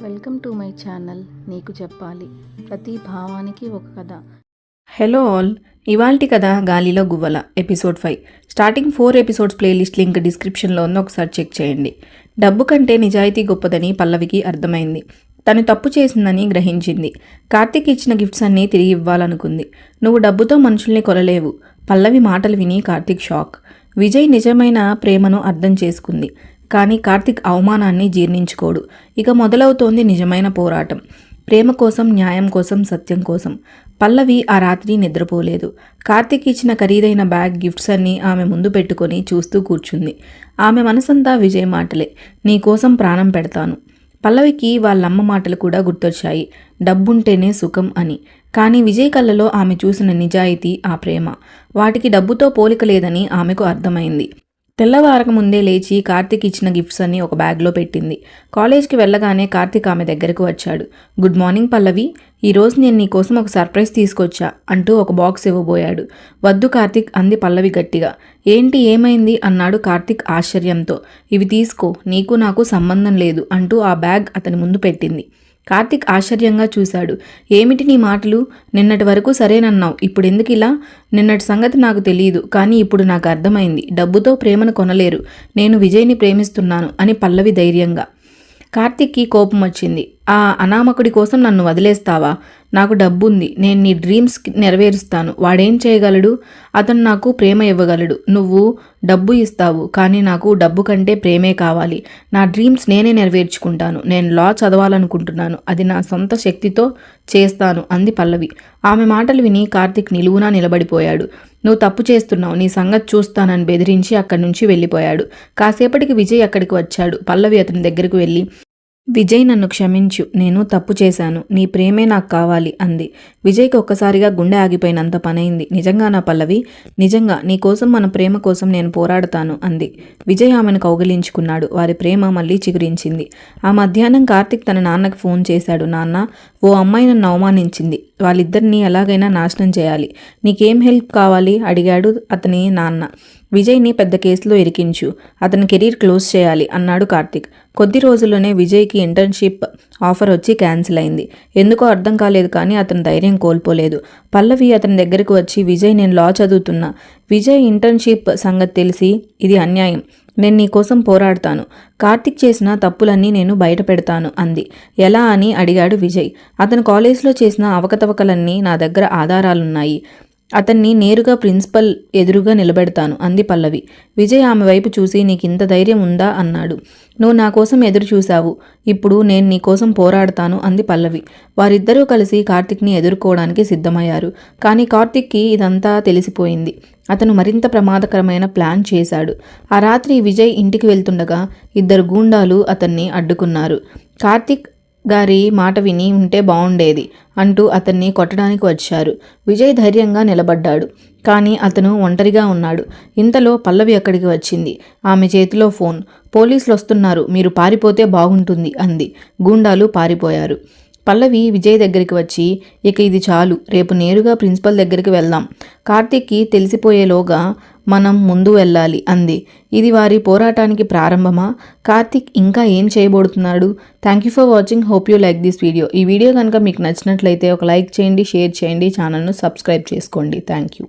Welcome to my channel. నీకు చెప్పాలి, ప్రతి భావానికి ఒక కథ. హలో ఆల్, ఇవాల్టి కథ గాలిలో గువ్వల episode 5. Starting 4 episodes playlist link డిస్క్రిప్షన్లో ఉంది, ఒకసారి చెక్ చేయండి. డబ్బు కంటే నిజాయితీ గొప్పదని పల్లవికి అర్థమైంది. తను తప్పు చేసిందని గ్రహించింది. కార్తీక్ ఇచ్చిన గిఫ్ట్స్ అన్నీ తిరిగి ఇవ్వాలనుకుంది. నువ్వు డబ్బుతో మనుషుల్ని కొనలేవు. పల్లవి మాటలు విని కార్తీక్ షాక్. విజయ్ నిజమైన ప్రేమను అర్థం చేసుకుంది. కానీ కార్తీక్ అవమానాన్ని జీర్ణించుకోడు. ఇక మొదలవుతోంది నిజమైన పోరాటం. ప్రేమ కోసం, న్యాయం కోసం, సత్యం కోసం. పల్లవి ఆ రాత్రి నిద్రపోలేదు. కార్తీక్ ఇచ్చిన ఖరీదైన బ్యాగ్, గిఫ్ట్స్ అన్నీ ఆమె ముందు పెట్టుకొని చూస్తూ కూర్చుంది. ఆమె మనసంతా విజయ్ మాటలే. నీ కోసం ప్రాణం పెడతాను. పల్లవికి వాళ్ళమ్మ మాటలు కూడా గుర్తొచ్చాయి, డబ్బుంటేనే సుఖం అని. కానీ విజయ్ కళ్ళలో ఆమె చూసిన నిజాయితీ, ఆ ప్రేమ, వాటికి డబ్బుతో పోలిక లేదని ఆమెకు అర్థమైంది. తెల్లవారక ముందే లేచి కార్తీక్ ఇచ్చిన గిఫ్ట్స్ అన్నీ ఒక బ్యాగ్లో పెట్టింది. కాలేజ్కి వెళ్ళగానే కార్తీక్ ఆమె దగ్గరకు వచ్చాడు. గుడ్ మార్నింగ్ పల్లవి, ఈరోజు నేను నీకోసం ఒక సర్ప్రైజ్ తీసుకొచ్చా అంటూ ఒక బాక్స్ ఇవ్వబోయాడు. వద్దు కార్తీక్ అంది పల్లవి గట్టిగా. ఏంటి, ఏమైంది అన్నాడు కార్తీక్ ఆశ్చర్యంతో. ఇవి తీసుకో, నీకు నాకు సంబంధం లేదు అంటూ ఆ బ్యాగ్ అతని ముందు పెట్టింది. కార్తీక్ ఆశ్చర్యంగా చూశాడు. ఏమిటి నీ మాటలు? నిన్నటి వరకు సరేనన్నావు, ఇప్పుడెందుకు ఇలా? నిన్నటి సంగతి నాకు తెలియదు, కానీ ఇప్పుడు నాకు అర్థమైంది. డబ్బుతో ప్రేమను కొనలేరు. నేను విజయ్ని ప్రేమిస్తున్నాను అని పల్లవి ధైర్యంగా. కార్తీక్కి కోపం వచ్చింది. ఆ అనామకుడి కోసం నన్ను వదిలేస్తావా? నాకు డబ్బుంది, నేను నీ డ్రీమ్స్ నెరవేరుస్తాను. వాడేం చేయగలడు? అతను నాకు ప్రేమ ఇవ్వగలడు. నువ్వు డబ్బు ఇస్తావు, కానీ నాకు డబ్బు కంటే ప్రేమే కావాలి. నా డ్రీమ్స్ నేనే నెరవేర్చుకుంటాను. నేను లా చదవాలనుకుంటున్నాను, అది నా సొంత శక్తితో చేస్తాను అంది పల్లవి. ఆమె మాటలు విని కార్తీక్ నిలువునా నిలబడిపోయాడు. నువ్వు తప్పు చేస్తున్నావు, నీ సంగతి చూస్తానని బెదిరించి అక్కడి నుంచి వెళ్ళిపోయాడు. కాసేపటికి విజయ్ అక్కడికి వచ్చాడు. పల్లవి అతని దగ్గరకు వెళ్ళి, విజయ్ నన్ను క్షమించు, నేను తప్పు చేశాను, నీ ప్రేమే నాకు కావాలి అంది. విజయ్కి ఒక్కసారిగా గుండె ఆగిపోయినంత పనైంది. నిజంగానా పల్లవి? నిజంగా, నీ కోసం, మన ప్రేమ కోసం నేను పోరాడతాను అంది. విజయ్ ఆమెను కౌగిలించుకున్నాడు. వారి ప్రేమ మళ్ళీ చిగురించింది. ఆ మధ్యాహ్నం కార్తీక్ తన నాన్నకి ఫోన్ చేశాడు. నాన్న, ఓ అమ్మాయి నన్ను అవమానించింది, వాళ్ళిద్దరినీ ఎలాగైనా నాశనం చేయాలి. నీకేం హెల్ప్ కావాలి అడిగాడు అతని నాన్న. విజయ్ని పెద్ద కేసులో ఇరికించు, అతని కెరీర్ క్లోజ్ చేయాలి అన్నాడు కార్తీక్. కొద్ది రోజుల్లోనే విజయ్కి ఇంటర్న్షిప్ ఆఫర్ వచ్చి క్యాన్సిల్ అయింది. ఎందుకో అర్థం కాలేదు, కానీ అతను ధైర్యం కోల్పోలేదు. పల్లవి అతని దగ్గరకు వచ్చి, విజయ్, నేను లా చదువుతున్నా. విజయ్ ఇంటర్న్షిప్ సంగతి తెలిసి, ఇది అన్యాయం, నేను నీ కోసం పోరాడతాను. కార్తీక్ చేసిన తప్పులన్నీ నేను బయట పెడతాను అంది. ఎలా అని అడిగాడు విజయ్. అతను కాలేజ్లో చేసిన అవకతవకలన్నీ నా దగ్గర ఆధారాలున్నాయి. అతన్ని నేరుగా ప్రిన్సిపల్ ఎదురుగా నిలబెడతాను అంది పల్లవి. విజయ్ ఆమె వైపు చూసి, నీకింత ధైర్యం ఉందా అన్నాడు. నువ్వు నా కోసం ఎదురు చూశావు, ఇప్పుడు నేను నీ కోసం పోరాడతాను అంది పల్లవి. వారిద్దరూ కలిసి కార్తీక్ని ఎదుర్కోవడానికి సిద్ధమయ్యారు. కానీ కార్తీక్కి ఇదంతా తెలిసిపోయింది. అతను మరింత ప్రమాదకరమైన ప్లాన్ చేశాడు. ఆ రాత్రి విజయ్ ఇంటికి వెళ్తుండగా 2 గూండాలు అతన్ని అడ్డుకున్నారు. కార్తీక్ గారి మాట విని ఉంటే బాగుండేది అంటూ అతన్ని కొట్టడానికి వచ్చారు. విజయ్ ధైర్యంగా నిలబడ్డాడు, కానీ అతను ఒంటరిగా ఉన్నాడు. ఇంతలో పల్లవి అక్కడికి వచ్చింది. ఆమె చేతిలో ఫోన్. పోలీసులు వస్తున్నారు, మీరు పారిపోతే బాగుంటుంది అంది. గూండాలు పారిపోయారు. పల్లవి విజయ్ దగ్గరికి వచ్చి, ఇక ఇది చాలు, రేపు నేరుగా ప్రిన్సిపల్ దగ్గరికి వెళ్దాం. కార్తీక్కి తెలిసిపోయేలోగా మనం ముందు వెళ్ళాలి అంది. ఇది వారి పోరాటానికి ప్రారంభమా? కార్తీక్ ఇంకా ఏం చేయబోతున్నాడు? Thank you for watching. Hope you like this video. ఈ వీడియో కనుక మీకు నచ్చినట్లయితే ఒక లైక్ చేయండి, షేర్ చేయండి, ఛానల్ను సబ్స్క్రైబ్ చేసుకోండి. Thank you.